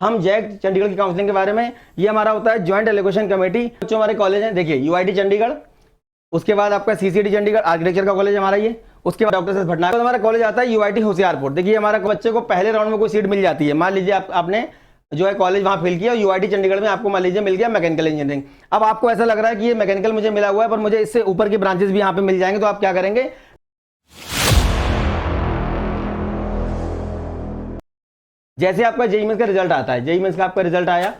हम जैक चंडीगढ़ की काउंसलिंग के बारे में, ये हमारा होता है ज्वाइंट एलोकेशन कमेटी। जो हमारे कॉलेज हैं देखिए, यूआईटी चंडीगढ़, उसके बाद आपका सीसीडी चंडीगढ़ आर्किटेक्चर का कॉलेज हमारा ये, उसके बाद डॉक्टर एस भटनागर हमारा कॉलेज आता है यूआईटी होशियारपुर। देखिए हमारा बच्चे को पहले राउंड में कोई सीट मिल जाती है, मान लीजिए आपने जो है कॉलेज वहां फिल किया, यूआईटी चंडीगढ़ में आपको मान लीजिए मिल गया मैकेनिकल इंजीनियरिंग। अब आपको ऐसा लग रहा है कि ये मैकेनिकल मुझे मिला हुआ है पर मुझे इससे ऊपर की ब्रांचेस भी यहाँ पे मिल जाएंगे, तो आप क्या करेंगे, जैसे आपका जेईई मेंस का रिजल्ट आता है, जेईई मेंस का आपका रिजल्ट आया,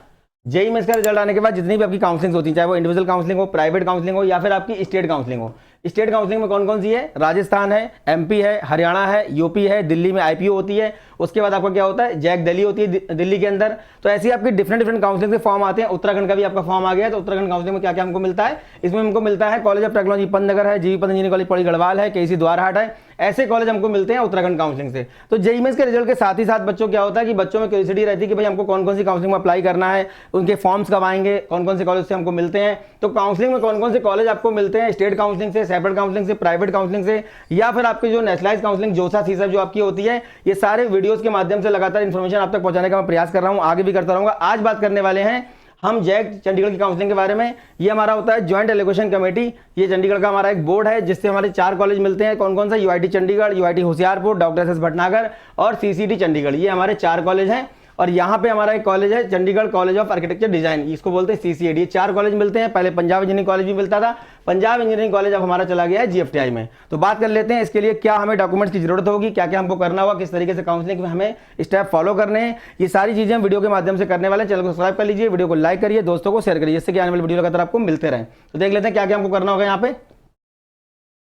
जेईई मेंस का रिजल्ट आने के बाद जितनी भी आपकी काउंसलिंग होती है, चाहे वो इंडिविजुअल काउंसलिंग हो, प्राइवेट काउंसलिंग हो या फिर आपकी स्टेट काउंसलिंग हो। स्टेट काउंसलिंग में कौन कौन सी है, राजस्थान है, एमपी है, हरियाणा है, यूपी है, दिल्ली में आईपीओ होती है, उसके बाद आपका क्या होता है, जैक दिल्ली होती है दिल्ली के अंदर। तो ऐसी आपकी डिफरेंट काउंसलिंग के फॉर्म आते हैं। उत्तराखंड का भी आपका फॉर्म आ गया है, तो उत्तराखंड काउंसलिंग में क्या क्या हमको मिलता है, इसमें हमको मिलता है कॉलेज ऑफ टेक्नोलॉजी पंतनगर है, जीवी पंत इंजीनियरिंग कॉलेज पौड़ी गढ़वाल है, केसी द्वारहाट है, ऐसे कॉलेज हमको मिलते हैं उत्तराखंड काउंसलिंग से। तो जेईई मेंस के रिजल्ट के साथ ही साथ बच्चों क्या होता है कि बच्चों में क्यूरियोसिटी रहती है कि भाई हमको कौन कौन सी काउंसलिंग में अप्लाई करना है, उनके फॉर्म्स कब आएंगे, कौन कौन से कॉलेज से हमको मिलते हैं। तो काउंसलिंग में कौन कौन से कॉलेज आपको मिलते हैं, स्टेट काउंसलिंग से, सेपरेट काउंसलिंग से, प्राइवेट काउंसलिंग से, या फिर आपकी जो नेशनलाइज काउंसलिंग जोसा सीसब जो आपकी होती है, ये सारे वीडियोस के माध्यम से लगातार इन्फॉर्मेशन आप तक पहुंचाने का मैं प्रयास कर रहा हूं, आगे भी करता रहूंगा। आज बात करने वाले हैं हम जैक चंडीगढ़ की काउंसलिंग के बारे में। ये हमारा होता है ज्वाइंट एलोकेशन कमेटी। ये चंडीगढ़ का हमारा एक बोर्ड है जिससे हमारे 4 कॉलेज मिलते हैं। कौन कौन सा, UIT Chandigarh, UIT Hoshiarpur, doctor S Bhatnagar और सीसीडी चंडीगढ़, ये हमारे 4 कॉलेज हैं। और यहाँ पे हमारा एक कॉलेज है Chandigarh college of architecture design, इसको बोलते हैं सीसीएडी। ये 4 कॉलेज मिलते हैं। पहले पंजाब इंजीनियरिंग कॉलेज भी मिलता था, पंजाब इंजीनियरिंग कॉलेज अब हमारा चला गया है जीएफटीआई में। तो बात कर लेते हैं इसके लिए क्या हमें डॉक्यूमेंट्स की जरूरत होगी, क्या क्या हमको करना होगा, किस तरीके से काउंसलिंग में हमें स्टेप फॉलो करने हैं, ये सारी चीजें हम वीडियो के माध्यम से करने वाले हैं। चैनल को सब्सक्राइब कर लीजिए, वीडियो को लाइक करिए, दोस्तों को शेयर करिए, जिससे कि आने वाली वीडियो लगातार आपको मिलते रहे। तो देख लेते हैं क्या क्या हमको करना होगा। यहाँ पे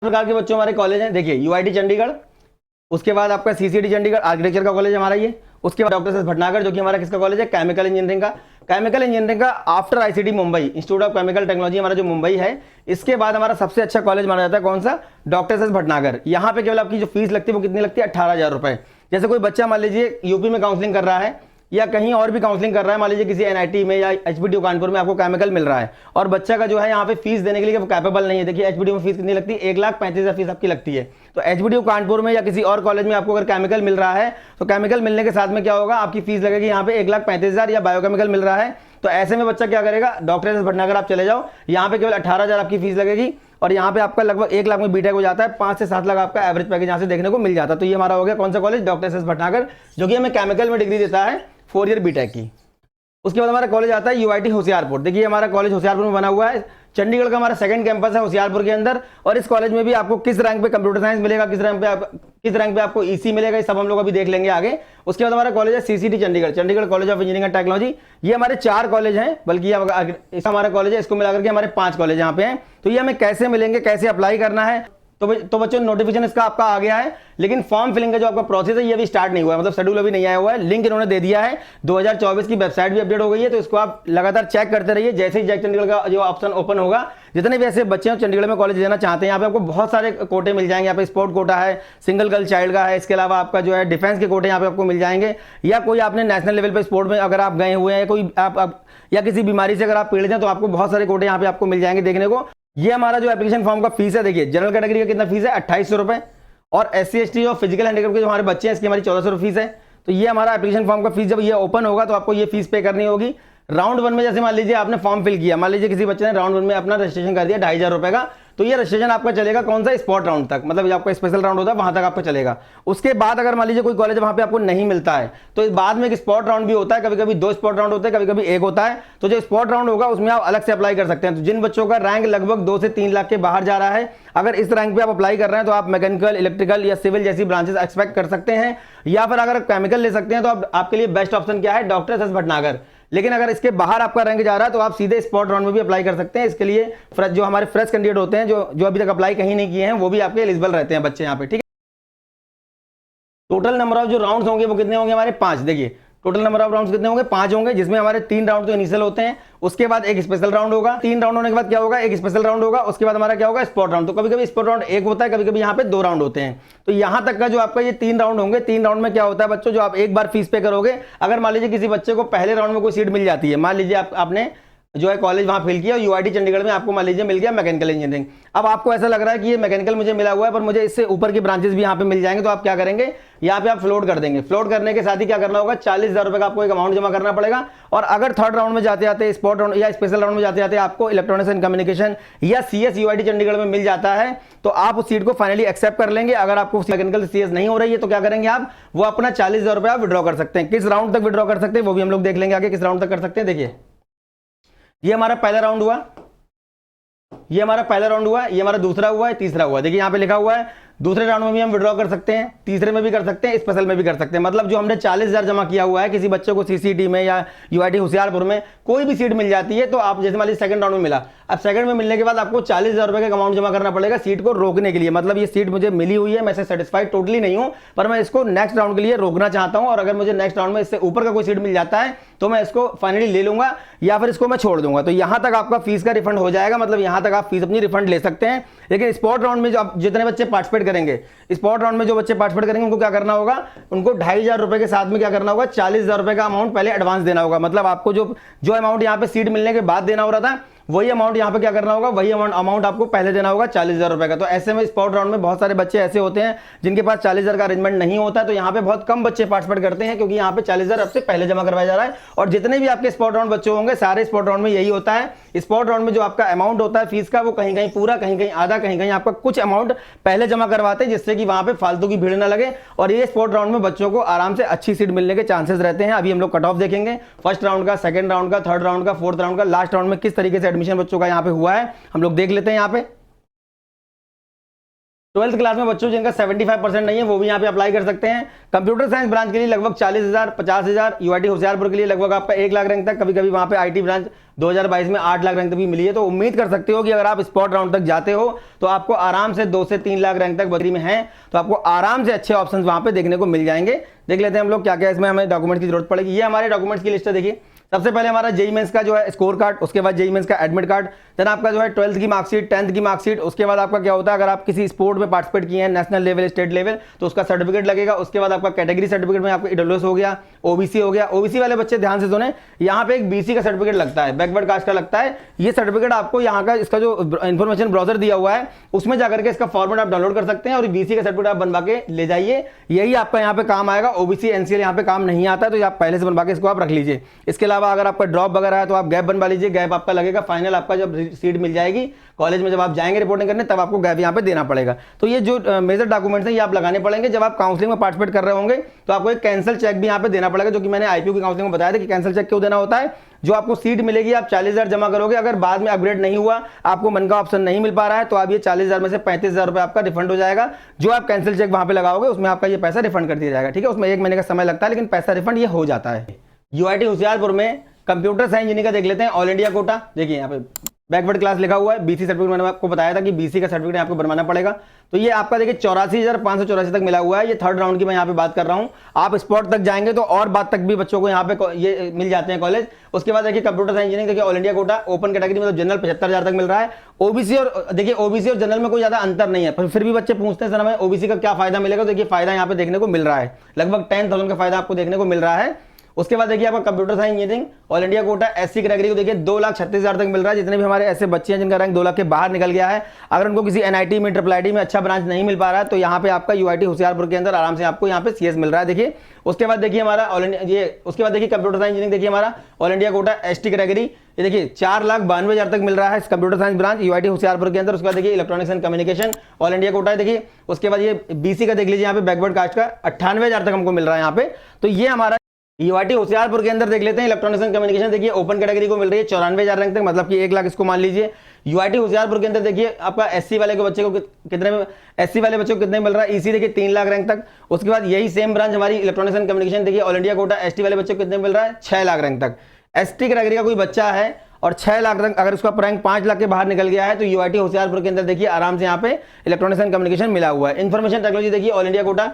प्रकार के बच्चों हमारे कॉलेज हैं, देखिए यूआईटी चंडीगढ़, उसके बाद आपका सीसीडी चंडीगढ़ आर्किटेक्चर का कॉलेज हमारा ये, उसके बाद डॉक्टर एस भटनागर जो कि हमारा किसका कॉलेज है, केमिकल इंजीनियरिंग का। केमिकल इंजीनियरिंग का after ICT Mumbai, institute of chemical technology हमारा जो मुंबई है। इसके बाद हमारा सबसे अच्छा कॉलेज माना जाता है कौन सा, डॉक्टर एस भटनागर। यहाँ पे केवल आपकी जो फीस लगती है वो कितनी लगती है, 18,000 रुपए। जैसे कोई बच्चा मान लीजिए यूपी में काउंसलिंग कर रहा है या कहीं और भी काउंसलिंग कर रहा है, मान लीजिए किसी एनआईटी में या एचपीडीयू कानपुर में आपको केमिकल मिल रहा है और बच्चा का जो है यहाँ पे फीस देने के लिए वो कैपेबल नहीं है। देखिए एचपीडीयू में फीस कितनी लगती है, 1,35,000 फीस आपकी लगती है। तो एचपीडीयू कानपुर में या किसी और कॉलेज में आपको अगर केमिकल मिल रहा है तो केमिकल मिलने के साथ में क्या होगा, आपकी फीस लगेगी यहाँ पे 1,35,000। या बायोकेमिकल मिल रहा है तो ऐसे में बच्चा क्या करेगा, डॉक्टर एस भटनागर आप चले जाओ, यहाँ पे केवल 18,000 आपकी फीस लगेगी और यहाँ पे आपका लगभग 1 लाख में बीटेक हो जाता है। 5 से 7 लाख आपका एवरेज पैकेज यहाँ से देखने को मिल जाता है। तो ये हमारा हो गया कौन सा कॉलेज, डॉक्टर एस भटनागर, जो कि हमें केमिकल में डिग्री देता है 4 ईयर बीटेक की। उसके बाद हमारा कॉलेज आता है यूआईटी होशियारपुर। देखिए हमारा कॉलेज होशियारपुर में बना हुआ है, चंडीगढ़ का हमारा सेकंड कैंपस है होशियारपुर के अंदर। और इस कॉलेज में भी आपको किस रैंक पे कंप्यूटर साइंस मिलेगा, किस रैंक पे आपको ईसी मिलेगा, ये सब हम लोग अभी देख लेंगे आगे। उसके बाद हमारा कॉलेज है CCD Chandigarh, Chandigarh college of engineering and technology. ये हमारे 4 कॉलेज हैं, बल्कि ये हमारा कॉलेज है, इसको मिलाकर के हमारे 5 कॉलेज यहाँ पे हैं। तो ये हमें कैसे मिलेंगे, कैसे अप्लाई करना है, तो बच्चों नोटिफिकेशन इसका आपका आ गया है, लेकिन फॉर्म फिलिंग का जो आपका प्रोसेस है ये अभी स्टार्ट नहीं हुआ है, मतलब शेड्यूल अभी नहीं आया हुआ है। लिंक इन्होंने दे दिया है, 2024 की वेबसाइट भी अपडेट हो गई है, तो इसको आप लगातार चेक करते रहिए। जैसे ही जैक चंडीगढ़ का जो ऑप्शन ओपन होगा, जितने भी ऐसे बच्चे हैं चंडीगढ़ में कॉलेज देना चाहते हैं, यहाँ पे आपको बहुत सारे कोटे मिल जाएंगे। यहाँ पे स्पोर्ट कोटा है, सिंगल गर्ल चाइल्ड का है, इसके अलावा आपका जो है डिफेंस के कोटे यहाँ पे आपको मिल जाएंगे। या कोई आपने नेशनल लेवल पे स्पोर्ट में अगर आप गए हुए हैं, कोई आप या किसी बीमारी से अगर आप पीड़ित हैं तो आपको बहुत सारे कोटे यहाँ पे आपको मिल जाएंगे देखने को। ये हमारा जो एप्लीकेशन फॉर्म का फीस है, देखिए जनरल कैटेगरी का कितना फीस है, 2800 रुपए, और SC ST और फिजिकल हैंडीकैप के जो हमारे बच्चे हैं इसकी हमारी 1400 रुपए फीस है। तो ये हमारा एप्लीकेशन फॉर्म का फीस जब ये ओपन होगा तो आपको ये फीस पे करनी होगी। राउंड 1 में जैसे मान लीजिए आपने फॉर्म फिल किया, मान लीजिए किसी बच्चे ने राउंड 1 में अपना रजिस्ट्रेशन कर दिया 2,500 रुपए का, तो ये रजिस्ट्रेशन आपका चलेगा कौन सा, स्पॉट राउंड तक, मतलब आपका स्पेशल राउंड होता है वहां तक आपका चलेगा। उसके बाद अगर मान लीजिए कोई कॉलेज वहां पे आपको नहीं मिलता है तो इस बाद में एक स्पॉट राउंड भी होता है, कभी कभी 2 स्पॉट राउंड होते हैं, कभी कभी 1 होता है। तो जो स्पॉट राउंड होगा उसमें आप अलग से अप्लाई कर सकते हैं। तो जिन बच्चों का रैंक लगभग 2 से 3 लाख के बाहर जा रहा है, अगर इस रैंक पे आप अप्लाई कर रहे हैं तो आप मैकेनिकल, इलेक्ट्रिकल या सिविल जैसी ब्रांचेस एक्सपेक्ट कर सकते हैं। या फिर अगर केमिकल ले सकते हैं तो आपके लिए बेस्ट ऑप्शन क्या है, डॉक्टर एस भटनागर। लेकिन अगर इसके बाहर आपका रैंक जा रहा है तो आप सीधे स्पॉट राउंड में भी अप्लाई कर सकते हैं। इसके लिए जो हमारे फ्रेश कैंडिडेट होते हैं, जो अभी तक अप्लाई कहीं नहीं किए हैं, वो भी आपके एलिजिबल रहते हैं बच्चे यहाँ पे, ठीक है। टोटल नंबर ऑफ जो राउंड्स होंगे वो कितने होंगे हमारे, 5। देखिए टोटल नंबर ऑफ राउंड्स कितने होंगे, 5 होंगे, जिसमें हमारे 3 राउंड तो इनिशियल होते हैं, उसके बाद एक स्पेशल राउंड होगा, 3 राउंड होने के बाद क्या होगा, एक स्पेशल राउंड होगा, उसके बाद हमारा क्या होगा, स्पॉट राउंड। तो कभी कभी स्पॉट राउंड 1 होता है, कभी कभी यहाँ पे 2 राउंड होते हैं। तो यहाँ तक का जो आपका ये 3 राउंड होंगे, 3 राउंड में क्या होता है बच्चों, जो आप एक बार फीस पे करोगे, अगर मान लीजिए किसी बच्चे को पहले राउंड में कोई सीट मिल जाती है, मान लीजिए आपने जो है कॉलेज वहां फिल किया, यूआईटी चंडीगढ़ में आपको मान लीजिए मिल गया मैकेनिकल इंजीनियरिंग। अब आपको ऐसा लग रहा है कि ये मैकेनिकल मुझे मिला हुआ है पर मुझे इससे ऊपर की ब्रांचेस भी यहाँ पे मिल जाएंगे, तो आप क्या करेंगे, यहाँ पे आप फ्लोट कर देंगे। फ्लोट करने के साथ ही क्या करना होगा, 40,000 रुपए का आपको एक अमाउंट जमा करना पड़ेगा। और अगर थर्ड राउंड में जाते जाते, स्पॉट राउंड या स्पेशल राउंड में जाते जाते आपको इलेक्ट्रॉनिक्स एंड कम्युनिकेशन या CS UIT चंडीगढ़ में मिल जाता है तो आप उस सीट को फाइनली एक्सेप्ट कर लेंगे। अगर आपको मैकेनिकल CS नहीं हो रही है तो क्या करेंगे आप, वो अपना 40,000 रुपए आप विड्रॉ कर सकते हैं। किस राउंड तक विड्रॉ कर सकते हैं वो भी हम लोग देख लेंगे आगे, किस राउंड तक कर सकते हैं। देखिए ये हमारा पहला राउंड हुआ, ये हमारा पहला राउंड हुआ, ये हमारा दूसरा हुआ है, तीसरा हुआ। देखिए यहाँ पे लिखा हुआ है दूसरे राउंड में भी हम विड्रॉ कर सकते हैं, तीसरे में भी कर सकते हैं, स्पेशल में भी कर सकते हैं। मतलब जो हमने 40,000 जमा किया हुआ है, किसी बच्चे को CCT में या UIT होशियारपुर में कोई भी सीट मिल जाती है तो आप जैसे मान लीजिए सेकंड राउंड में मिला, अब सेकंड में मिलने के बाद आपको 40,000 रुपए का अमाउंट जमा करना पड़ेगा सीट को रोकने के लिए। मतलब ये सीट मुझे मिली हुई है, मैं इससे सेटिस्फाइड टोटली नहीं हूं, पर मैं इसको नेक्स्ट राउंड के लिए रोकना चाहता हूं। और अगर मुझे नेक्स्ट राउंड में इससे ऊपर का कोई सीट मिल जाता है तो मैं इसको फाइनली ले लूंगा या फिर इसको मैं छोड़ दूंगा। तो यहां तक आपका फीस का रिफंड हो जाएगा, मतलब यहां तक आप फीस अपनी रिफंड ले सकते हैं। लेकिन स्पॉट राउंड में जो आप जितने बच्चे पार्टिसिपेट करेंगे, स्पॉट राउंड में जो बच्चे पार्टिसिपेट करेंगे उनको क्या करना होगा, उनको 2,500 रुपए के साथ में क्या करना होगा, 40,000 रुपए का अमाउंट पहले एडवांस देना होगा। मतलब आपको जो अमाउंट यहाँ पे सीट मिलने के बाद देना हो रहा था वही अमाउंट यहाँ पे क्या करना होगा, वही अमाउंट आपको पहले देना होगा 40,000 रुपए का। तो ऐसे में स्पॉट राउंड में बहुत सारे बच्चे ऐसे होते हैं जिनके पास 40,000 का अरेंजमेंट नहीं होता है, तो यहाँ पे बहुत कम बच्चे पार्टिसिपेट करते हैं क्योंकि यहाँ पे 40,000 अब से पहले जमा करवाया जा रहा है। और जितने भी आपके स्पॉट राउंड बच्चे होंगे सारे स्पॉट राउंड में यही होता है। स्पॉट राउंड में जो आपका अमाउंट होता है फीस का वो कहीं कहीं पूरा, कहीं कहीं आधा, कहीं कहीं आपका कुछ अमाउंट पहले जमा करवाते हैं जिससे कि वहां पे फालतू की भीड़ ना लगे और ये स्पॉट राउंड में बच्चों को आराम से अच्छी सीट मिलने के चांसेस रहते हैं। अभी हम लोग कट ऑफ देखेंगे फर्स्ट राउंड का, सेकंड राउंड का, थर्ड राउंड का, फोर्थ राउंड का, लास्ट राउंड में किस तरीके से एडमिशन बच्चों का यहाँ पे हुआ है हम लोग देख लेते हैं। यहाँ पे 12th क्लास में बच्चों जिनका 75% नहीं है वो भी यहाँ पे अप्लाई कर सकते हैं। कंप्यूटर साइंस ब्रांच के लिए लगभग 40,000, 50,000, UIT होशियारपुर के लिए लगभग आपका 1 लाख रैंक तक, कभी कभी वहाँ पे IT ब्रांच 2022 में 8 लाख रैंक तक भी मिली है। तो उम्मीद कर सकते हो कि अगर आप स्पॉट राउंड तक जाते हो तो आपको आराम से 2 से 3 लाख रैंक तक बकरी में है, तो आपको आराम से अच्छे ऑप्शन वहाँ पे देखने को मिल जाएंगे। देख लेते हैं हम लोग क्या क्या इसमें हमें डॉक्यूमेंट्स की जरूरत पड़ेगी। ये हमारे डॉक्यूमेंट्स की लिस्ट है। देखिए सबसे पहले हमारा जेईई मेंस का जो है स्कोर कार्ड, उसके बाद जेईई मेंस का एडमिट कार्ड, देन आपका जो है 12th की मार्कशीट, 10th की मार्कशीट, उसके बाद आपका क्या होता है अगर आप किसी स्पोर्ट में पार्टिसिपेट किए हैं नेशनल लेवल, स्टेट लेवल, तो उसका सर्टिफिकेट लगेगा। उसके बाद आपका कैटेगरी सर्टिफिकेट में आपका ईडब्ल्यूएस हो गया, ओबीसी हो गया। ओबीसी वाले बच्चे ध्यान से सुने, यहाँ पे एक BC का सर्टिफिकेट लगता है, बैकवर्ड कास्ट का लगता है। ये सर्टिफिकेट आपको यहाँ का इसका जो इन्फॉर्मेशन ब्राउजर दिया हुआ है उसमें जाकर के इसका फॉर्मेट आप डाउनलोड कर सकते हैं और BC का सर्टिफिकेट आप बनवा के ले जाइए, यही आपका यहाँ पे काम आएगा। ओबीसी NCL यहाँ पे काम नहीं आता है तो आप पहले से बनवा के इसको आप रख लीजिए। इसके अलावा अगर आपका ड्रॉप वगैरह है तो आप गैप बनवा लीजिए, गैप आपका लगेगा फाइनल, आपका जब सीट मिल जाएगी कॉलेज में, जब आप जाएंगे रिपोर्टिंग करने तब आपको गैप यहाँ पे देना पड़ेगा। तो ये जो मेजर डॉक्यूमेंट्स हैं ये आप लगाने पड़ेंगे। जब आप काउंसलिंग में पार्टिसिपेट कर रहे होंगे तो आपको एक कैंसिल चेक भी यहाँ पे देना पड़ेगा, जो कि मैंने IPO की काउंसलिंग में बताया था कि कैंसिल चेक क्यों देना होता है। जो आपको सीट मिलेगी आप 40,000 जमा करोगे, अगर बाद में अपग्रेड नहीं हुआ, आपको मन का ऑप्शन नहीं मिल पा रहा है तो आप ये 40,000 में से 35,000 रुपए आपका रिफंड हो जाएगा। जो आप कैंसिल चेक वहां पे लगाओगे उसमें आपका ये पैसा रिफंड कर दिया जाएगा। ठीक है, उसमें 1 महीने का समय लगता है लेकिन पैसा रिफंड ये हो जाता है। UIT होशियारपुर में कंप्यूटर साइंस इंजीनियरिंग का देख लेते हैं, ऑल इंडिया कोटा। देखिए यहाँ पे बैकवर्ड क्लास लिखा हुआ है, BC सर्टिफिकेट मैंने आपको बताया था कि BC का सर्टिफिकेट आपको बनवाना पड़ेगा। तो ये आपका देखिए 84,584 तक मिला हुआ है। ये थर्ड राउंड की मैं यहाँ पे बात कर रहा हूँ। आप स्पॉट तक जाएंगे तो और बात तक भी बच्चों को यहाँ पे ये मिल जाते हैं कॉलेज। उसके बाद देखिए कंप्यूटर साइंस इंजीनियरिंग, देखिए all India quota, open category मतलब जनरल 75,000 तक मिल रहा है। ओबीसी और देखिए ओबीसी और जनरल में कोई ज्यादा अंतर नहीं है, पर फिर भी बच्चे पूछते हैं सर हमें ओबीसी का क्या फायदा मिलेगा। तो देखिए फायदा यहाँ पे देखने को मिल रहा है, लगभग 10,000 का फायदा आपको देखने को मिल रहा है। उसके बाद देखिए आपका computer science engineering all India quota SC category को देखिए 2,36,000 तक मिल रहा है। जितने भी हमारे ऐसे बच्चे हैं जिनका रैंक 2 लाख के बाहर निकल गया है, अगर उनको किसी NIT में, IIIT में अच्छा ब्रांच नहीं मिल पा रहा है तो यहाँ पे आपका UIT होशियारपुर के अंदर आराम से आपको यहाँ पे CS मिल रहा है। देखिए उसके बाद देखिए हमारा ऑल इंडिया, ये उसके बाद देखिए कंप्यूटर साइंस इंजीनियरिंग, देखिए हमारा all India quota ST category, ये देखिए 4,92,000 तक मिल रहा है computer science branch UIT Hoshiarpur के अंदर। उसके बाद देखिए electronics and communication all India quota है। देखिए उसके बाद ये BC का देख लीजिए, यहाँ पे बैकवर्ड कास्ट का 98,000 तक हमको मिल रहा है यहाँ पे। तो ये हमारा UIT होशियारपुर के अंदर देख लेते हैं इलेक्ट्रॉनिक्स एंड कम्युनिकेशन। देखिए ओपन कैटेगरी को मिल रही है 94,000 रैंक तक, मतलब कि 1 लाख इसको मान लीजिए। UIT होशियारपुर के अंदर देखिए आपका SC वाले के बच्चे को कितने में, SC वाले बच्चों को कितने मिल रहा है, EC देखिए 3 लाख रैंक तक। उसके बाद यही सेम ब्रांच हमारी इलेक्ट्रॉनिक्स एंड कम्युनिकेशन, देखिए ऑल इंडिया कोटा ST वाले बच्चों को कितने मिल रहा है, 6 लाख रैंक तक। ST कैटेगरी का कोई बच्चा है और 6 लाख तक अगर उसका रैंक 5 लाख के बाहर निकल गया है तो UIT होशियारपुर के अंदर देखिए आराम से यहाँ पे इलेक्ट्रॉनिक्स एंड कम्युनिकेशन मिला हुआ है। इन्फॉर्मेशन टेक्नोलॉजी देखिए all India quota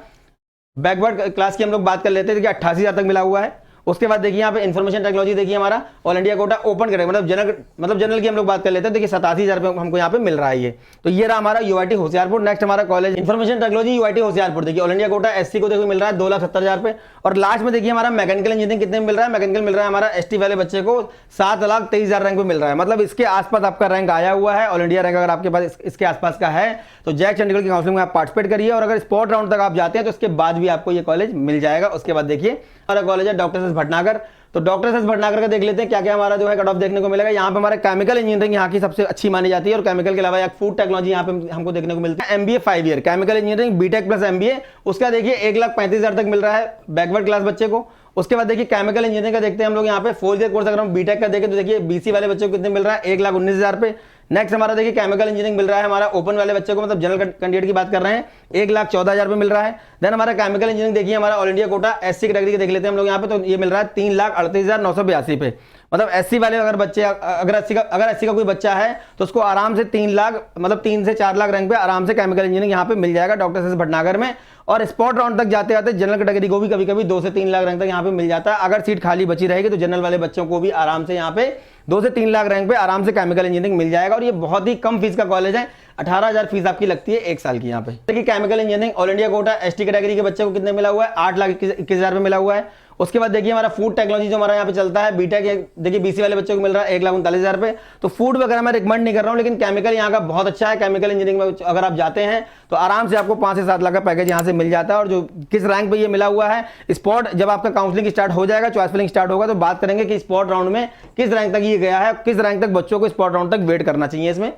backward class की हम लोग बात कर लेते हैं, देखिए 88,000 तक मिला हुआ है। उसके बाद देखिए यहाँ पे इन्फॉर्मेशन टेक्नोलॉजी, देखिए हमारा ऑल इंडिया कोटा ओपन करेगा, मतलब जनरल की हम लोग बात कर लेते हैं। देखिए 87,000 रुपये हमको यहाँ पे मिल रहा है ये। तो ये रहा हमारा यूआईटी होशियारपुर। नेक्स्ट हमारा college information technology UIT Hoshiarpur, देखिए ऑल इंडिया कोटा एससी को देखो मिल रहा है 2,70,000 रुपये। और लास्ट में देखिए हमारा मैकेनिकल इंजीनियरिंग कितने मिल रहा है, मैकेनिकल मिल रहा है हमारा एसटी वाले बच्चे को 7,23,000 रैंक पे मिल रहा है। मतलब इसके आसपास आपका रैंक आया हुआ है, ऑल इंडिया रैंक अगर आपके पास इसके आसपास का है तो जैक चंडीगढ़ की काउंसलिंग में आप पार्टिसिपेट करिए। और अगर स्पॉट राउंड तक आप जाते हैं तो उसके बाद भी आपको ये कॉलेज मिल जाएगा। उसके बाद देखिए हमारा कॉलेज है डॉक्टर एस भटनागर। तो डॉक्टर एस भटनागर का देख लेते हैं क्या क्या हमारा जो है कट ऑफ देखने को मिलेगा। यहाँ पे हमारा केमिकल इंजीनियरिंग यहाँ की सबसे अच्छी मानी जाती है, और केमिकल के अलावा एक फूड टेक्नोलॉजी यहाँ पे हमको देखने को मिलता है। MBA 5 year chemical engineering BTech plus MBA, उसका देखिए 1,35,000 तक मिल रहा है बैकवर्ड क्लास बच्चे को। उसके बाद देखिए केमिकल इंजीनियरिंग का देखते हैं हम लोग यहाँ पे 4 ईयर कोर्स अगर हम बीटेक का देखें तो देखिए बीसी वाले बच्चों को कितने मिल रहा है 1,19,000 रुपये। नेक्स्ट हमारा देखिए केमिकल इंजीनियरिंग मिल रहा है हमारा ओपन वाले बच्चों को, मतलब जनरल कैंडिडेट की बात कर रहे हैं 1,14,000 रुपये मिल रहा है। देन हमारा केमिकल इंजीनियरिंग देखिए हमारा all India quota SC category के देख लेते हैं हम लोग यहाँ पे, तो ये मिल रहा है 3,38,982 पे। मतलब एससी वाले अगर बच्चे अगर एससी का कोई बच्चा है तो उसको आराम से 3 लाख मतलब 3 से 4 लाख रैंक पे आराम से केमिकल इंजीनियरिंग यहाँ पे मिल जाएगा डॉक्टर एस भटनागर में। और स्पॉट राउंड तक जाते जाते जनरल कैटेगरी को भी कभी कभी 2 से 3 लाख रैंक तक यहाँ पे मिल जाता है। अगर सीट खाली बची रहेगी तो जनरल वाले बच्चों को भी आराम से यहाँ पे 2 से 3 लाख रैंक पे आराम से केमिकल इंजीनियरिंग मिल जाएगा। और ये बहुत ही कम फीस का कॉलेज है, 18,000 फीस आपकी लगती है 1 साल की। यहाँ पे देखिए chemical engineering all India quota ST category के बच्चे को कितने मिला हुआ है 8,21,000 रुपये मिला हुआ है। उसके बाद देखिए हमारा फूड टेक्नोलॉजी जो हमारा यहाँ पे चलता है बीटेक, देखिए बीसी वाले बच्चों को मिल रहा है 1,39,000 रुपये। तो फूड वगैरह मैं रिकमेंड नहीं कर रहा हूँ, लेकिन केमिकल यहाँ का बहुत अच्छा है। केमिकल इंजीनियरिंग में अगर आप जाते हैं तो आराम से आपको 5 से 7 लाख का पैकेज यहाँ से मिल जाता है। और जो किस रैंक पे ये मिला हुआ है स्पॉट, जब आपका काउंसलिंग स्टार्ट हो जाएगा, चॉइस फिलिंग स्टार्ट होगा, तो बात करेंगे कि स्पॉट राउंड में किस रैंक तक ये गया है, किस रैंक तक बच्चों को स्पॉट राउंड तक वेट करना चाहिए इसमें।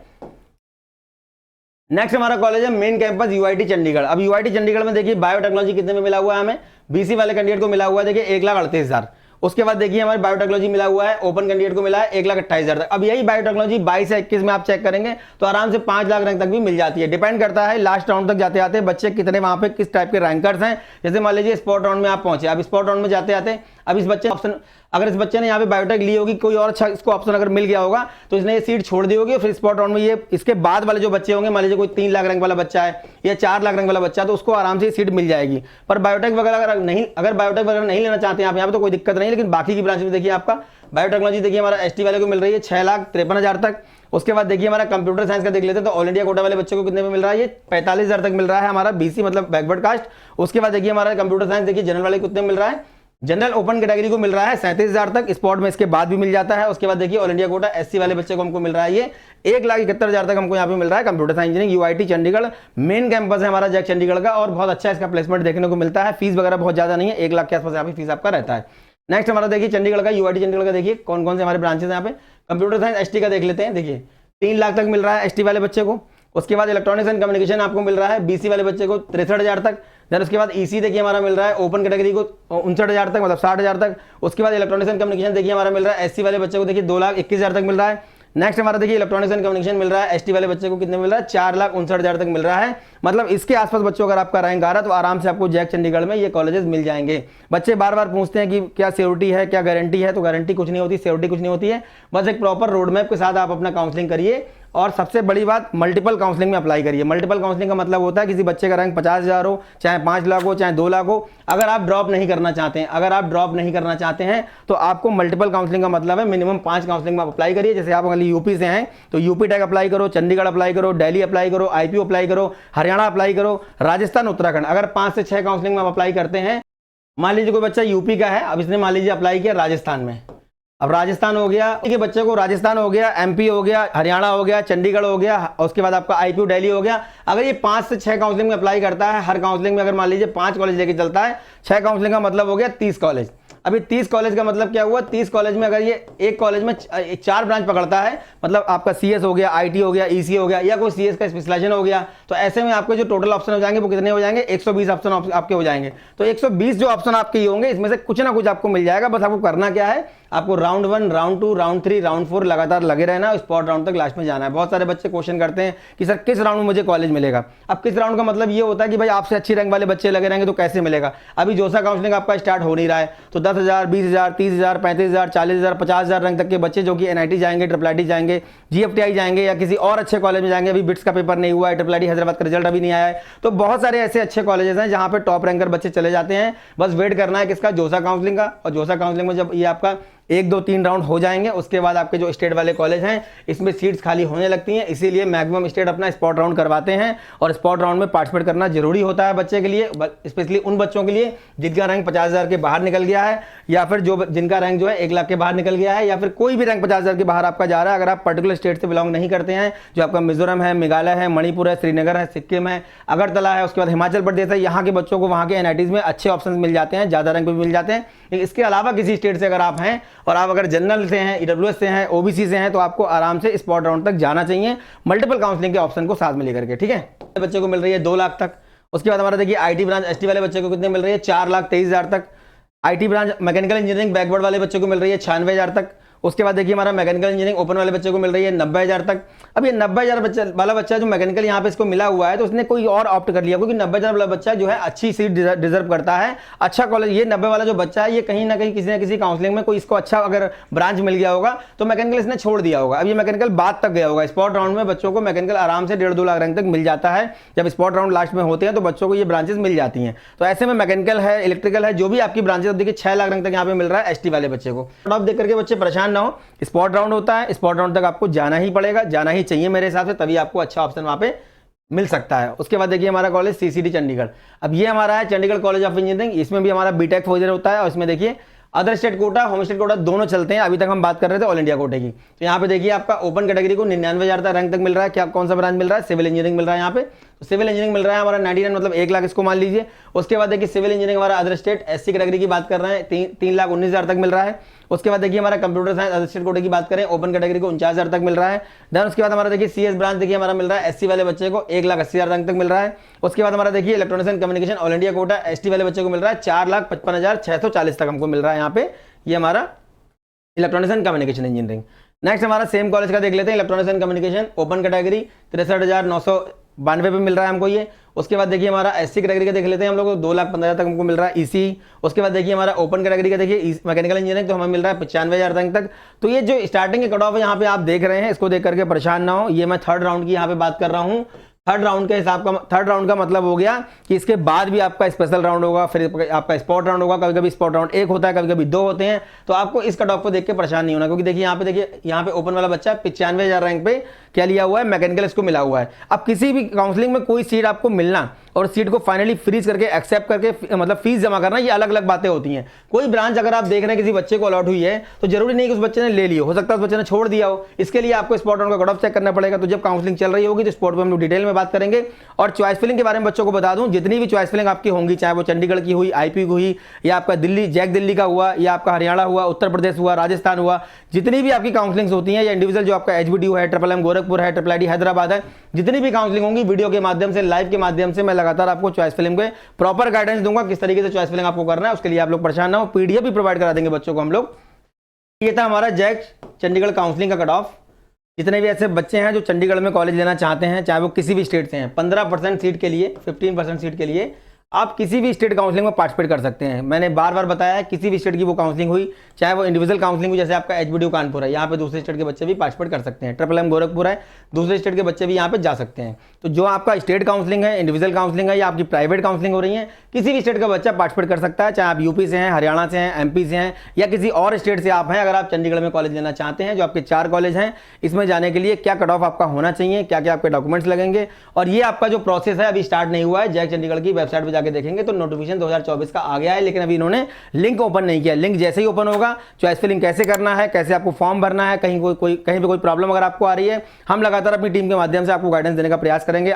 नेक्स्ट हमारा कॉलेज है मेन कैंपस यूआईटी चंडीगढ़। अब यूआईटी चंडीगढ़ में देखिए बायोटेक्नोलॉजी कितने में मिला हुआ है हमें, बीसी वाले कैंडिडेट को मिला हुआ है देखिए 1,38,000। उसके बाद देखिए हमारे बायोटेक्नोलॉजी मिला हुआ है ओपन कैंडिडेट को मिला है 1,28,000 तक। अब यही बायोटेक्नोलॉजी 22 से 21 में आप चेक करेंगे तो आराम से 5 लाख रैंक तक भी मिल जाती है। डिपेंड करता है लास्ट राउंड तक जाते आते बच्चे कितने वहां पे किस टाइप के रैंकर्स हैं। जैसे मान लीजिए स्पॉट राउंड में आप पहुंचे, अब स्पॉट राउंड में जाते आते अब इस बच्चे ऑप्शन, अगर इस बच्चे ने यहाँ पे बायोटेक ली होगी, कोई और अच्छा इसको ऑप्शन अगर मिल गया होगा तो इसने ये सीट छोड़ दी होगी। फिर स्पॉट राउंड में ये इसके बाद वाले जो बच्चे होंगे, मान लीजिए कोई 3 लाख रैंक वाला बच्चा है या 4 लाख रैंक वाला बच्चा है, तो उसको आराम से सीट मिल जाएगी। पर बायोटेक वगैरह अगर बायोटेक वगैरह नहीं लेना चाहते हैं आप यहाँ पे तो कोई दिक्कत नहीं, लेकिन बाकी की ब्रांच में देखिए आपका बायोटेक्नोलॉजी देखिए हमारा एसटी वाले को मिल रही है 6,53,000 तक। उसके बाद देखिए हमारा कंप्यूटर साइंस का देख लेते हैं तो ऑल इंडिया कोटा वाले बच्चों को कितने में मिल रहा है, ये 45,000 तक मिल रहा है हमारा बीसी मतलब बैकवर्ड कास्ट। उसके बाद देखिए हमारा कंप्यूटर साइंस देखिए जनरल वाले कितने मिल रहा है, जनरल ओपन कैटेगरी को मिल रहा है 37,000 तक, स्पॉट में इसके बाद भी मिल जाता है। उसके बाद देखिए ऑल इंडिया कोटा एससी वाले बच्चे को हमको मिल रहा है ये 1,71,000 तक हमको यहाँ पे मिल रहा है। Computer science engineering UIT Chandigarh main campus है हमारा जैक चंडीगढ़ का, और बहुत अच्छा इसका प्लेसमेंट देखने को मिलता है। फीस वगैरह बहुत ज्यादा नहीं है, 1 लाख के आसपास यहाँ पे फीस आपका रहता है। नेक्स्ट हमारा देखिए चंडीगढ़ का यूआईटी चंडीगढ़ का देखिए कौन कौन से हमारे ब्रांचेस हैं यहाँ पे। कंप्यूटर साइंस एसटी का देख लेते हैं, देखिए 3 लाख तक मिल रहा है एसटी वाले बच्चे को। उसके बाद इलेक्ट्रॉनिक्स एंड कम्युनिकेशन आपको मिल रहा है बीसी वाले बच्चे को 63,000 तक। देन उसके बाद ईसी देखिए हमारा मिल रहा है ओपन कैटेगरी को 59,000 तक मतलब 60,000 तक। उसके बाद इलेक्ट्रॉनिक्स एंड कम्युनिकेशन देखिए हमारा मिल रहा है एससी वाले बच्चे को देखिए 2,21,000 तक मिल रहा है। नेक्स्ट हमारा देखिए इलेक्ट्रॉनिक्स एंड कम्युनिकेशन मिल रहा है एसटी वाले बच्चे को कितने मिल रहा है 4,59,000 तक मिल रहा है। मतलब इसके आसपास बच्चों अगर आपका रैंक आ रहा है तो आराम से आपको जैक चंडीगढ़ में ये कॉलेजेस मिल जाएंगे। बच्चे बार बार पूछते हैं कि क्या सिक्योरिटी है, क्या गारंटी है, तो गारंटी कुछ नहीं होती, सिक्योरिटी कुछ नहीं होती है। बस एक प्रॉपर रोड मैप के साथ आप अपना काउंसलिंग करिए। और सबसे बड़ी बात मल्टीपल काउंसलिंग में अप्लाई करिए। मल्टीपल काउंसलिंग का मतलब होता है किसी बच्चे का रैंक 50,000 हो, चाहे 5 लाख हो, चाहे 2 लाख हो, अगर आप ड्रॉप नहीं करना चाहते हैं तो आपको मल्टीपल काउंसलिंग का मतलब है मिनिमम 5 काउंसलिंग में अप्लाई करिए। जैसे आप अगर यूपी से हैं तो यूपी टेक अप्लाई करो, चंडीगढ़ अप्लाई करो, दिल्ली अप्लाई करो, आईपीओ अप्लाई करो, हरियाणा अप्लाई करो, राजस्थान, उत्तराखंड। अगर 5 से 6 काउंसलिंग में आप अप्लाई करते हैं, मान लीजिए कोई बच्चा यूपी का है, अब इसने मान लीजिए अप्लाई किया राजस्थान में, अब राजस्थान हो गया के बच्चे को, राजस्थान हो गया, एमपी हो गया, हरियाणा हो गया, चंडीगढ़ हो गया, और उसके बाद आपका आईपीओ दिल्ली हो गया। अगर ये 5 से 6 काउंसलिंग में अप्लाई करता है, हर काउंसलिंग में अगर मान लीजिए 5 कॉलेज लेके चलता है, 6 काउंसलिंग का मतलब हो गया 30 कॉलेज। अभी 30 कॉलेज का मतलब क्या हुआ, 30 कॉलेज में अगर ये एक कॉलेज में 4 ब्रांच पकड़ता है, मतलब आपका सीएस हो गया, आईटी हो गया, ईसी हो गया, या कोई सीएस का स्पेशलाइजेशन हो गया, तो ऐसे में आपके जो टोटल ऑप्शन हो जाएंगे वो कितने हो जाएंगे, 120 ऑप्शन आपके हो जाएंगे। तो 120 जो ऑप्शन आपके होंगे इसमें से कुछ ना कुछ आपको मिल जाएगा। बस आपको करना क्या है, आपको राउंड 1, राउंड 2, राउंड 3, राउंड 4 लगातार लगे रहना, स्पॉट राउंड तक लास्ट में जाना है। बहुत सारे बच्चे क्वेश्चन करते हैं कि सर किस राउंड में मुझे कॉलेज मिलेगा। अब किस राउंड का मतलब ये होता है कि भाई आपसे अच्छी रैंक वाले बच्चे लगे रहेंगे तो कैसे मिलेगा। अभी जोसा काउंसलिंग आपका स्टार्ट हो नहीं रहा है, तो 10,000, 20,000, 30,000, 35,000, 40,000, 50,000 रैंक तक के बच्चे जो कि NIT जाएंगे, IIIT जाएंगे, GFTI जाएंगे या किसी और अच्छे कॉलेज में जाएंगे। अभी बिट्स का पेपर नहीं हुआ है, IIIT हैदराबाद का रिजल्ट अभी नहीं आया है, तो बहुत सारे ऐसे अच्छे कॉलेजेस हैं जहां पे टॉप रैंकर बच्चे चले जाते हैं। बस वेट करना है किसका, जोसा काउंसलिंग का। और जोसा काउंसलिंग में जब ये आपका 1, 2, 3 राउंड हो जाएंगे उसके बाद आपके जो स्टेट वाले कॉलेज हैं इसमें सीट्स खाली होने लगती हैं, इसीलिए मैक्सिमम स्टेट अपना स्पॉट राउंड करवाते हैं। और स्पॉट राउंड में पार्टिसिपेट करना जरूरी होता है बच्चे के लिए, स्पेशली उन बच्चों के लिए जिनका रैंक 50,000 के बाहर निकल गया है, या फिर जो जिनका रैंक जो है 1 लाख के बाहर निकल गया है, या फिर कोई भी रैंक 50,000 के बाहर आपका जा रहा है। अगर आप पर्टिकुलर स्टेट से बिलोंग नहीं करते हैं, जो आपका मिजोरम है, मेघालय है, मणिपुर है, श्रीनगर है, सिक्किम है, अगरतला है, उसके बाद हिमाचल प्रदेश है, यहाँ के बच्चों को वहाँ के NITs में अच्छे ऑप्शन मिल जाते हैं, ज़्यादा रैंक भी मिल जाते हैं। इसके अलावा किसी स्टेट से अगर आप हैं और आप अगर जनरल से हैं, EWS से हैं, OBC से हैं, तो आपको आराम से स्पॉट राउंड तक जाना चाहिए, मल्टीपल काउंसलिंग के ऑप्शन को साथ में लेकर के, ठीक है। बच्चे को मिल रही है 2 लाख तक। उसके बाद हमारा देखिए IT ब्रांच ST वाले बच्चे को कितने मिल रही है, 4,23,000 तक। IT branch mechanical engineering backward वाले बच्चे को मिल रही है 96,000 तक। उसके बाद देखिए हमारा मैकेनिकल इंजीनियरिंग ओपन वाले बच्चे को मिल रही है 90,000 तक। अब ये 90,000 वाला बच्चा जो मैकेनिकल यहाँ पे इसको मिला हुआ है, तो उसने कोई और ऑप्ट कर लिया, क्योंकि 90,000 वाला बच्चा जो है अच्छी सीट डिजर्व करता है, अच्छा कॉलेज। ये 90 वाला जो बच्चा है ये कहीं ना कहीं किसी ना किसी काउंसलिंग में कोई इसको अच्छा अगर ब्रांच मिल गया होगा तो मैकेनिकल इसने छोड़ दिया होगा। अब ये मैकेनिकल बाद तक गया होगा। स्पॉट राउंड में बच्चों को मैकेनिकल आराम से 1.5-2 लाख रैंक तक मिल जाता है। जब स्पॉट राउंड लास्ट में होते हैं तो बच्चों को ये ब्रांचेस मिल जाती हैं। तो ऐसे में मैकेनिकल है, इलेक्ट्रिकल है, जो भी आपकी ब्रांचेस, देखिए 6 लाख रैंक तक यहाँ पे मिल रहा है ST वाले बच्चे को। आप देख करके बच्चे परेशान ना हो, स्पॉट राउंड होता है, स्पॉट राउंड तक आपको जाना ही पड़ेगा, जाना ही चाहिए मेरे हिसाब से, तभी आपको अच्छा ऑप्शन वहां पे मिल सकता है। उसके बाद देखिए हमारा कॉलेज CCT चंडीगढ़। अब ये हमारा है चंडीगढ़ कॉलेज ऑफ इंजीनियरिंग, इसमें भी हमारा BTech 4 ईयर होता है। और इसमें देखिए other state quota, home state quota दोनों चलते हैं। अभी तक हम बात कर रहे थे ऑल इंडिया कोटे की। तो यहाँ पे देखिए आपका ओपन कैटेगरी को 99,000 तक रैंक तक मिल रहा है। क्या कौन सा ब्रांच मिल रहा है, सिविल इंजीनियरिंग मिल रहा है यहाँ पे। तो सिविल इंजीनियरिंग मिल रहा है हमारा 99, मतलब 1 लाख इसको मान लीजिए। उसके बाद देखिए सिविल इंजीनियरिंग हमारा अदर स्टेट SC कैटेगरी की बात कर रहे हैं 3,19,000 तक मिल रहा है। उसके बाद देखिए हमारा कंप्यूटर साइंस अदर स्टेट कोटे की बात करें, ओपन कैटेगरी को 49,000 तक मिल रहा है। देन उसके बाद हमारा देखिए CS ब्रांच देखिए हमारा मिल रहा है SC वाले बच्चे को 1,80,000 रैंक तक मिल रहा है। उसके बाद हमारा देखिए electronics and communication all India quota ST वाले बच्चे को मिल रहा है 4,55,640 तक हमको मिल रहा है यहाँ पे। ये हमारा electronics and communication engineering. Next हमारा सेम कॉलेज का देख लेते हैं, electronics and communication open category 63,992 पे मिल रहा है हमको ये। उसके बाद देखिए हमारा SC कैटेगरी का देख लेते हैं हम लोग, 2,15,000 तक हमको मिल रहा है EC। उसके बाद देखिए हमारा ओपन कैटेगरी का देखिए मैकेनिकल इंजीनियरिंग, तो हमें मिल रहा है 95,000 रैंक तक। तो ये जो स्टार्टिंग के कट ऑफ है यहाँ पे आप देख रहे हैं, इसको देख करके परेशान ना हो। ये मैं थर्ड राउंड की यहाँ पे बात कर रहा हूँ। थर्ड राउंड के हिसाब का, थर्ड राउंड का मतलब हो गया कि इसके बाद भी आपका स्पेशल राउंड होगा, फिर आपका स्पॉट राउंड होगा। कभी कभी स्पॉट राउंड 1 होता है, कभी कभी 2 होते हैं। तो आपको इस कट ऑफ को देख के परेशान नहीं होना, क्योंकि देखिए यहाँ पे ओपन वाला बच्चा 95,000 रैंक पे क्या लिया हुआ है, मैकेनिकल इसको मिला हुआ है। अब किसी भी काउंसलिंग में कोई सीट आपको मिलना और सीट को फाइनली फ्रीज करके एक्सेप्ट करके मतलब फीस जमा करना, ये अलग अलग बातें होती हैं। कोई ब्रांच अगर आप देख रहे हैं किसी बच्चे को अलॉट हुई है तो जरूरी नहीं कि उस बच्चे ने ले लिया हो सकता है उस बच्चे ने छोड़ दिया हो। इसके लिए आपको स्पॉट राउंड का कट ऑफ चेक करना पड़ेगा। तो जब काउंसलिंग चल रही होगी तो स्पॉट पर हम लोग डिटेल में बात करेंगे। और चॉइस फिलिंग के बारे में बच्चों को बता दूं, जितनी भी चॉइस फिलिंग आपकी होंगी, चाहे वो चंडीगढ़ की हुई, IP की हुई, या आपका दिल्ली जैक दिल्ली का हुआ, या आपका हरियाणा हुआ, उत्तर प्रदेश हुआ, राजस्थान हुआ, जितनी भी आपकी काउंसलिंग होती हैं, या इंडिविजुअल जो आपका HBDU है, MMM गोरखपुर है, IIIT हैदराबाद है, जितनी भी काउंसलिंग होंगी वीडियो के माध्यम से, लाइव के माध्यम से मैं लगातार आपको चॉइस फिलिंग पे प्रॉपर गाइडेंस दूंगा, किस तरीके से चॉइस फिलिंग आपको करना है। उसके लिए आप लोग परेशान ना हो, PDF भी प्रोवाइड करा देंगे बच्चों को हम लोग। ये था हमारा जैक चंडीगढ़ काउंसलिंग का कट ऑफ। जितने भी ऐसे बच्चे हैं जो चंडीगढ़ में कॉलेज लेना चाहते हैं, चाहे वो किसी भी स्टेट से हैं, 15% सीट के लिए, 15% सीट के लिए आप किसी भी स्टेट काउंसलिंग में पार्टिसिपेट कर सकते हैं। मैंने बार बार बताया है, किसी भी स्टेट की वो काउंसलिंग हुई, चाहे वो इंडिविजुअल काउंसलिंग हुई, जैसे आपका HBDU कानपुर है, यहाँ पे दूसरे स्टेट के बच्चे भी पार्टिसिपेट कर सकते हैं। MMM गोरखपुर है, दूसरे स्टेट के बच्चे भी यहाँ पे जा सकते हैं। तो जो आपका स्टेट काउंसलिंग है, इंडिविजुअल काउंसलिंग है, या आपकी प्राइवेट काउंसलिंग हो रही है, किसी भी स्टेट का बच्चा पार्टिसिपेट कर सकता है, चाहे आप UP से हैं, हरियाणा से हैं, MP से हैं, या किसी और स्टेट से आप हैं। अगर आप चंडीगढ़ में कॉलेज लेना चाहते हैं, जो आपके 4 कॉलेज हैं, इसमें जाने के लिए क्या कट ऑफ आपका होना चाहिए, क्या क्या आपके डॉक्यूमेंट्स लगेंगे, और ये आपका जो प्रोसेस है अभी स्टार्ट नहीं हुआ है। जैक चंडीगढ़ की वेबसाइट पर जाकर देखेंगे तो नोटिफिकेशन 2024 का आ गया है, लेकिन अभी इन्होंने लिंक ओपन नहीं किया। लिंक जैसे ही ओपन होगा, चॉइस फिलिंग कैसे करना है, कैसे आपको फॉर्म भरना है, कहीं पे कोई प्रॉब्लम अगर आपको आ रही है, हम लगातार अपनी टीम के माध्यम से आपको गाइडेंस देने का प्रयास करेंगे।